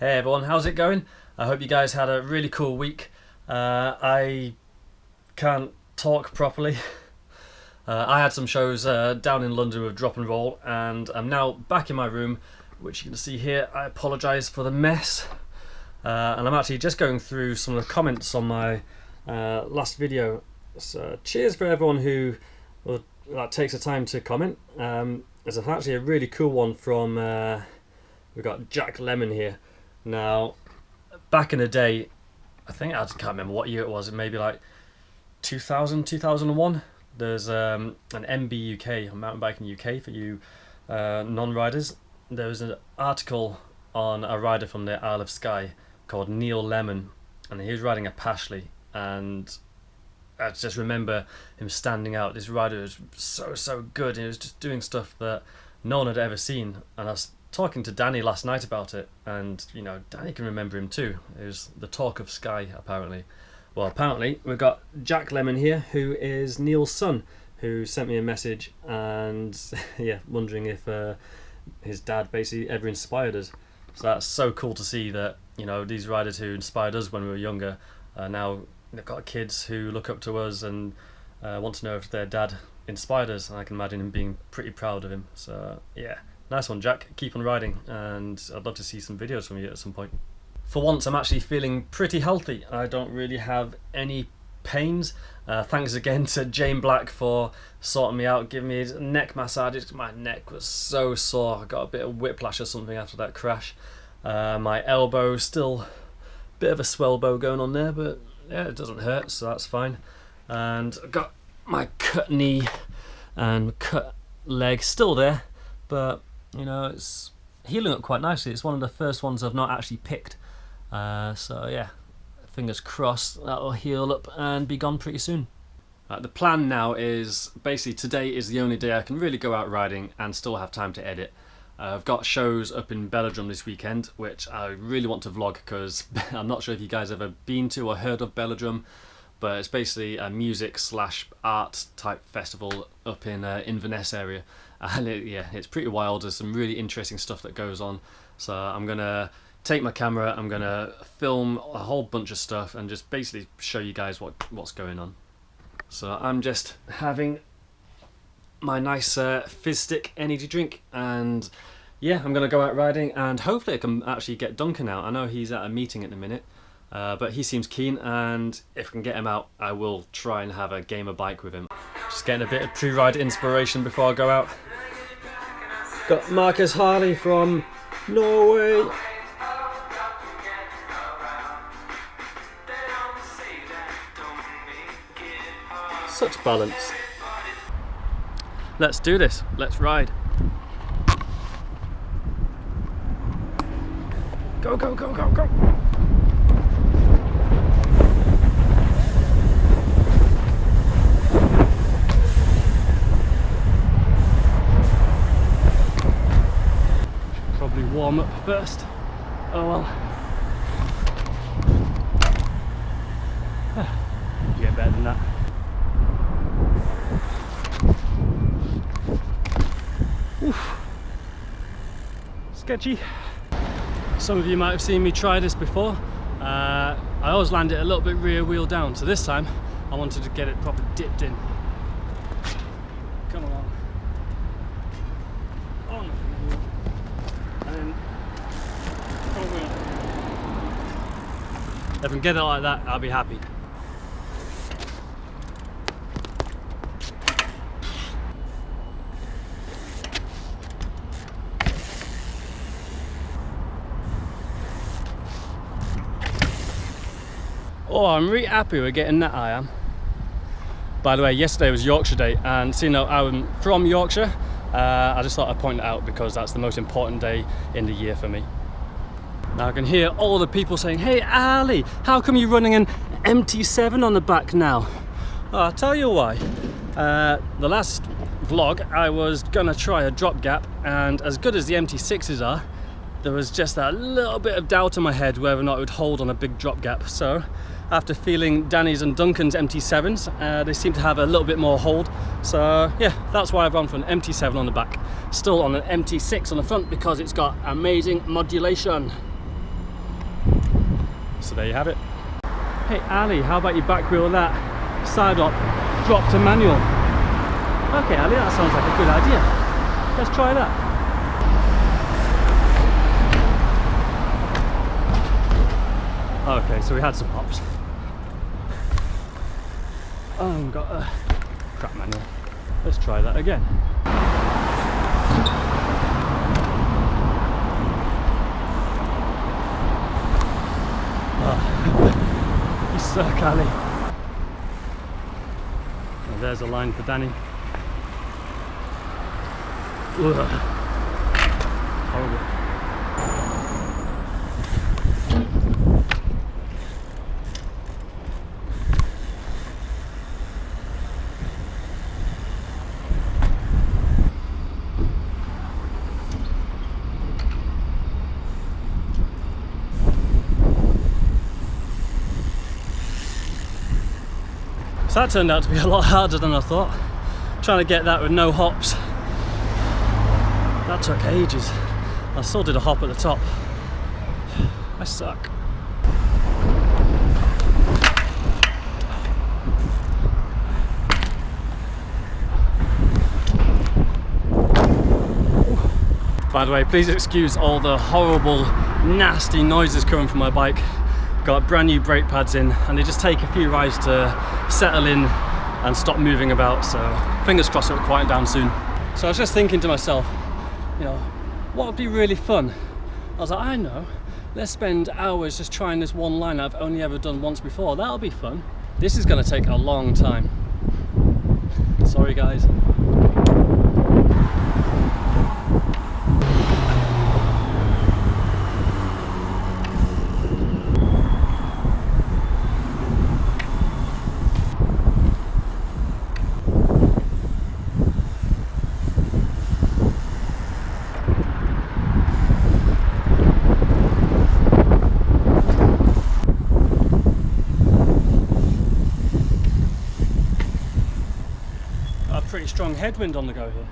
Hey everyone, how's it going? I hope you guys had a really cool week. I can't talk properly. I had some shows down in London with Drop and Roll, and I'm now back in my room, which you can see here. I apologise for the mess. And I'm actually just going through some of the comments on my last video. So cheers for everyone who takes the time to comment. There's actually a really cool one from, we've got Jack Lemon here. Now, back in the day, I can't remember what year it was, maybe like 2000, 2001, there's an MB UK, a mountain biking UK for you non-riders. There was an article on a rider from the Isle of Skye called Neil Lemon, and he was riding a Pashley, and I just remember him standing out. This rider was so good, and he was just doing stuff that no one had ever seen. And I was talking to Danny last night about it, and you know, Danny can remember him too. It was the talk of Skye, apparently. Well, apparently we've got Jack Lemon here, who is Neil's son, who sent me a message and yeah, wondering if his dad basically ever inspired us. So that's so cool to see that, you know, these riders who inspired us when we were younger, now they've got kids who look up to us and want to know if their dad inspired us, and I can imagine him being pretty proud of him. So yeah, nice one, Jack. Keep on riding, and I'd love to see some videos from you at some point. For once, I'm actually feeling pretty healthy. I don't really have any pains. Thanks again to Jane Black for sorting me out, giving me neck massages. My neck was so sore. I got a bit of whiplash or something after that crash. My elbow, still a bit of a swell bow going on there, but yeah, it doesn't hurt, so that's fine. And I've got my cut knee and cut leg still there, but you know, it's healing up quite nicely. It's one of the first ones I've not actually picked. So yeah, fingers crossed that'll heal up and be gone pretty soon. The plan now is basically today is the only day I can really go out riding and still have time to edit. I've got shows up in Belgium this weekend, which I really want to vlog because I'm not sure if you guys have ever been to or heard of Belgium, but it's basically a music / art type festival up in Inverness area, and yeah, it's pretty wild. There's some really interesting stuff that goes on, so I'm gonna take my camera, I'm gonna film a whole bunch of stuff and just basically show you guys what's going on. So I'm just having my nice fizz stick energy drink, and yeah, I'm gonna go out riding, and hopefully I can actually get Duncan out. I know he's at a meeting at the minute, but he seems keen, and if I can get him out, I will try and have a game of bike with him. Just getting a bit of pre-ride inspiration before I go out. Got Marcus Harley from Norway. Such balance. Let's do this. Let's ride. Go, go, go, go, go. Should probably warm up first. Oh well. You get better than that. Oof. Sketchy. Some of you might have seen me try this before. I always land it a little bit rear wheel down, so this time I wanted to get it proper dipped in. Come along. On the wheel. And then front wheel. If I can get it like that, I'll be happy. Oh, I'm really happy with getting that, I am. By the way, yesterday was Yorkshire Day, and seeing that I'm from Yorkshire, I just thought I'd point it out because that's the most important day in the year for me. Now I can hear all the people saying, "Hey Ali, how come you're running an MT7 on the back now?" Oh, I'll tell you why. The last vlog I was gonna try a drop gap, and as good as the MT6s are, there was just that little bit of doubt in my head whether or not it would hold on a big drop gap. So after feeling Danny's and Duncan's MT7s, they seem to have a little bit more hold. So yeah, that's why I've gone for an MT7 on the back. Still on an MT6 on the front because it's got amazing modulation. So there you have it. Hey Ali, how about you back wheel that side up, drop to manual? Okay Ali, that sounds like a good idea. Let's try that. Okay, so we had some hops. Oh, we've got a crap manual. Let's try that again. Oh. You suck, Ali. And there's a line for Danny. Ugh. Horrible. So that turned out to be a lot harder than I thought. Trying to get that with no hops. That took ages. I still did a hop at the top. I suck. By the way, please excuse all the horrible, nasty noises coming from my bike. Got brand new brake pads in and they just take a few rides to settle in and stop moving about, so fingers crossed it'll quiet down soon. So I was just thinking to myself, you know, what would be really fun? I was like, I know, let's spend hours just trying this one line I've only ever done once before. That'll be fun. This is going to take a long time. Sorry guys. Pretty strong headwind on the go here.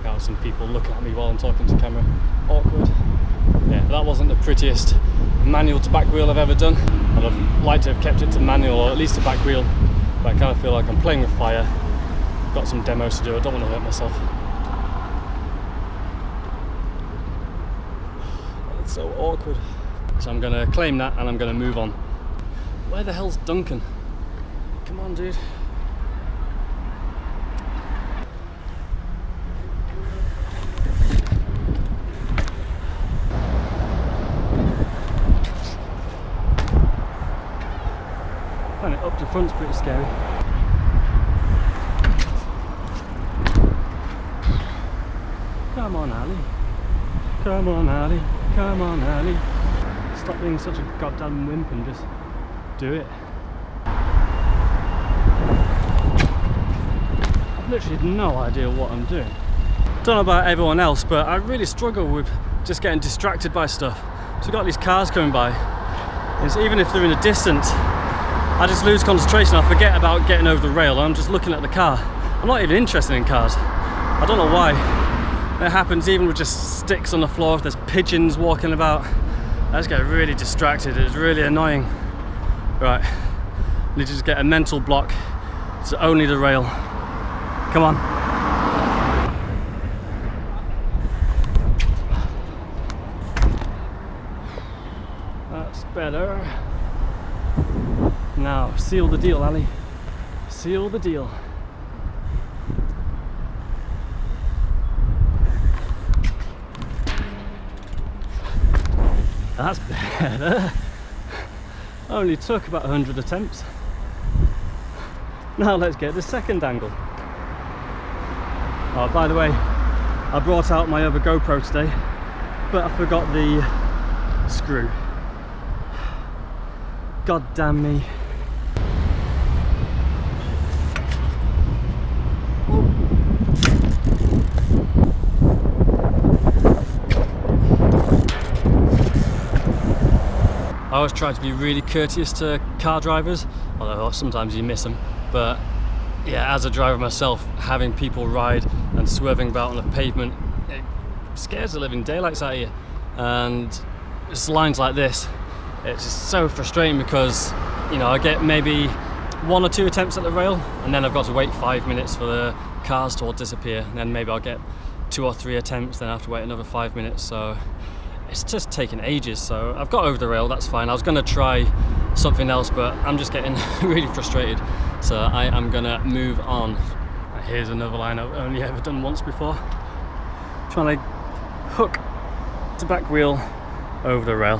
Got some people looking at me while I'm talking to camera. Awkward. Yeah, that wasn't the prettiest manual to back wheel I've ever done. I'd have liked to have kept it to manual or at least a back wheel, but I kind of feel like I'm playing with fire. Got some demos to do, I don't want to hurt myself. It's so awkward. So I'm going to claim that and I'm going to move on. Where the hell's Duncan? Come on, dude. Up to front's pretty scary. Come on, Ali. Come on, Ali. Come on, Ali. Stop being such a goddamn wimp and just do it. I've literally no idea what I'm doing. Don't know about everyone else, but I really struggle with just getting distracted by stuff. So you've got these cars coming by. It's, even if they're in a distance, I just lose concentration. I forget about getting over the rail. I'm just looking at the car. I'm not even interested in cars. I don't know why. It happens even with just sticks on the floor. If there's pigeons walking about, I just get really distracted. It's really annoying. Right, I need to just get a mental block. It's only the rail. Come on. That's better. Now, seal the deal, Ali. Seal the deal. That's better. Only took about 100 attempts. Now let's get the second angle. Oh, by the way, I brought out my other GoPro today, but I forgot the screw. God damn me. I always try to be really courteous to car drivers, although sometimes you miss them. But yeah, as a driver myself, having people ride and swerving about on the pavement, it scares the living daylights out of you. And it's lines like this, it's just so frustrating because, you know, I get maybe 1 or 2 attempts at the rail, and then I've got to wait 5 minutes for the cars to all disappear, and then maybe I'll get 2 or 3 attempts, then I have to wait another 5 minutes. So it's just taking ages. So I've got over the rail, that's fine. I was going to try something else, but I'm just getting really frustrated, so I am going to move on. Here's another line I've only ever done once before, trying to hook the back wheel over the rail.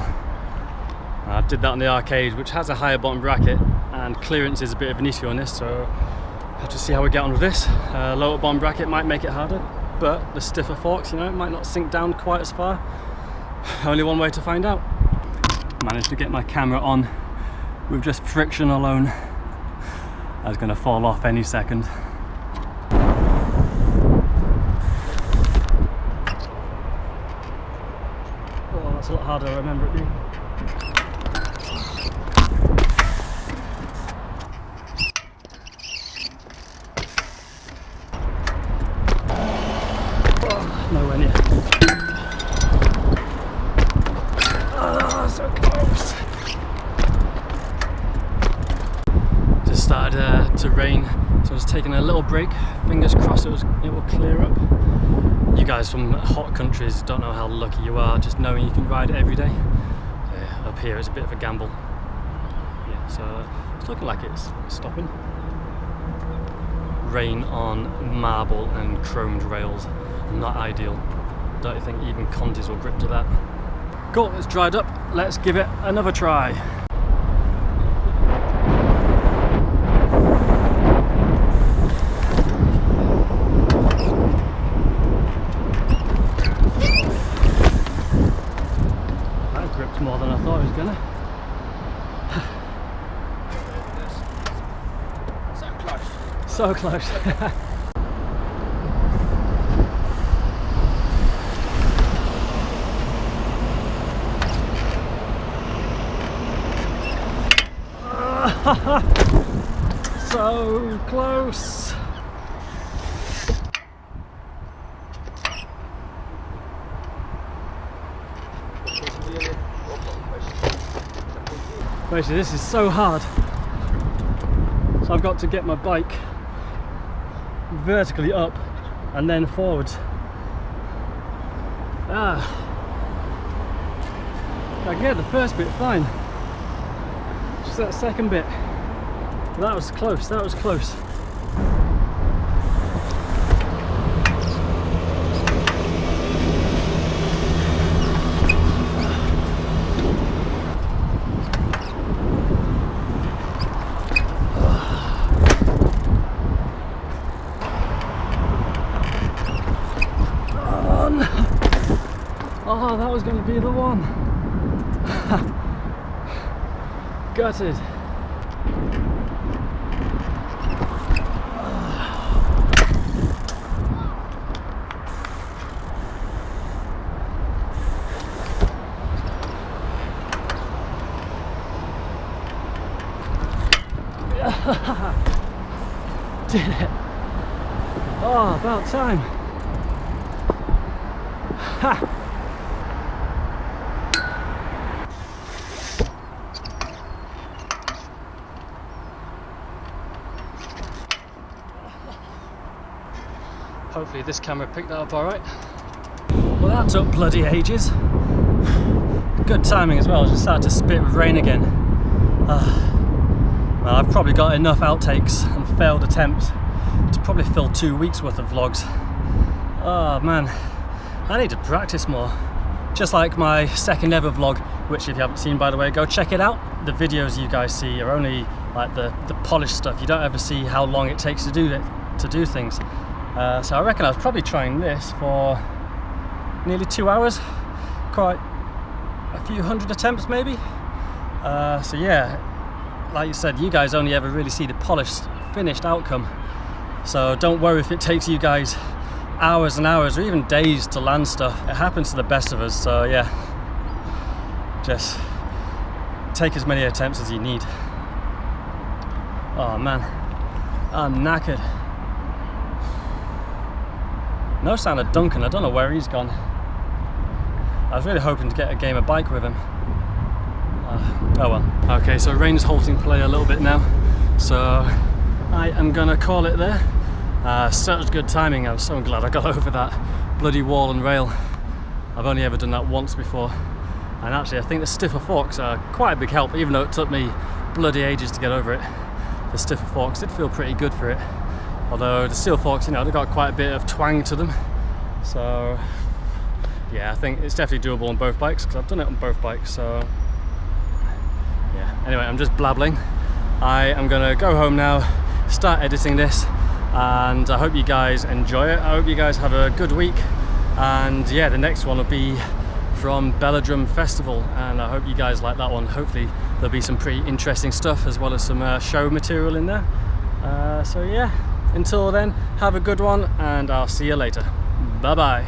I did that on the arcade, which has a higher bottom bracket, and clearance is a bit of an issue on this, so I have to see how we get on with this. Lower bottom bracket might make it harder, but the stiffer forks, you know, it might not sink down quite as far. Only one way to find out. Managed to get my camera on with just friction alone. I was going to fall off any second. Oh, that's a lot harder than I remember it being. Oh, nowhere near. Oh, so close. Just started to rain, so I was taking a little break. Fingers crossed it will clear up. You guys from hot countries don't know how lucky you are just knowing you can ride it every day. Up here it's a bit of a gamble. Yeah, so it's looking like it's stopping. Rain on marble and chromed rails, not ideal. Don't think even Contis will grip to that. Cool, it's dried up. Let's give it another try. That gripped more than I thought it was gonna. So close. So close. Basically, this is so hard. So I've got to get my bike vertically up and then forwards. I can get the first bit fine. Just that second bit. That was close, that was close. Oh, that was going to be the one. Gutted. Did it. Oh, about time. Ha! Hopefully this camera picked that up alright. Well, that took bloody ages. Good timing as well, I just started to spit with rain again. Well, I've probably got enough outtakes and failed attempts to probably fill 2 weeks worth of vlogs. Oh man, I need to practice more. Just like my second ever vlog, which if you haven't seen, by the way, go check it out. The videos you guys see are only like the polished stuff. You don't ever see how long it takes to do things. So I reckon I was probably trying this for nearly 2 hours, quite a few hundred attempts maybe. So yeah, like you said, you guys only ever really see the polished, finished outcome. So don't worry if it takes you guys hours and hours or even days to land stuff. It happens to the best of us, so yeah. Just take as many attempts as you need. Oh man, I'm knackered. No sign of Duncan, I don't know where he's gone. I was really hoping to get a game of bike with him. Oh well. Okay, so rain's halting play a little bit now, so I am gonna call it there. Such good timing, I'm so glad I got over that bloody wall and rail. I've only ever done that once before, and actually I think the stiffer forks are quite a big help, even though it took me bloody ages to get over it. The stiffer forks did feel pretty good for it, although the steel forks, you know, they've got quite a bit of twang to them. So yeah, I think it's definitely doable on both bikes, because I've done it on both bikes. So yeah, anyway, I'm just blabbling. I am gonna go home now, start editing this, and I hope you guys enjoy it. I hope you guys have a good week, and yeah, the next one will be from Belladrum Festival, and I hope you guys like that one. Hopefully there'll be some pretty interesting stuff, as well as some show material in there. So yeah, until then, have a good one, and I'll see you later. Bye bye.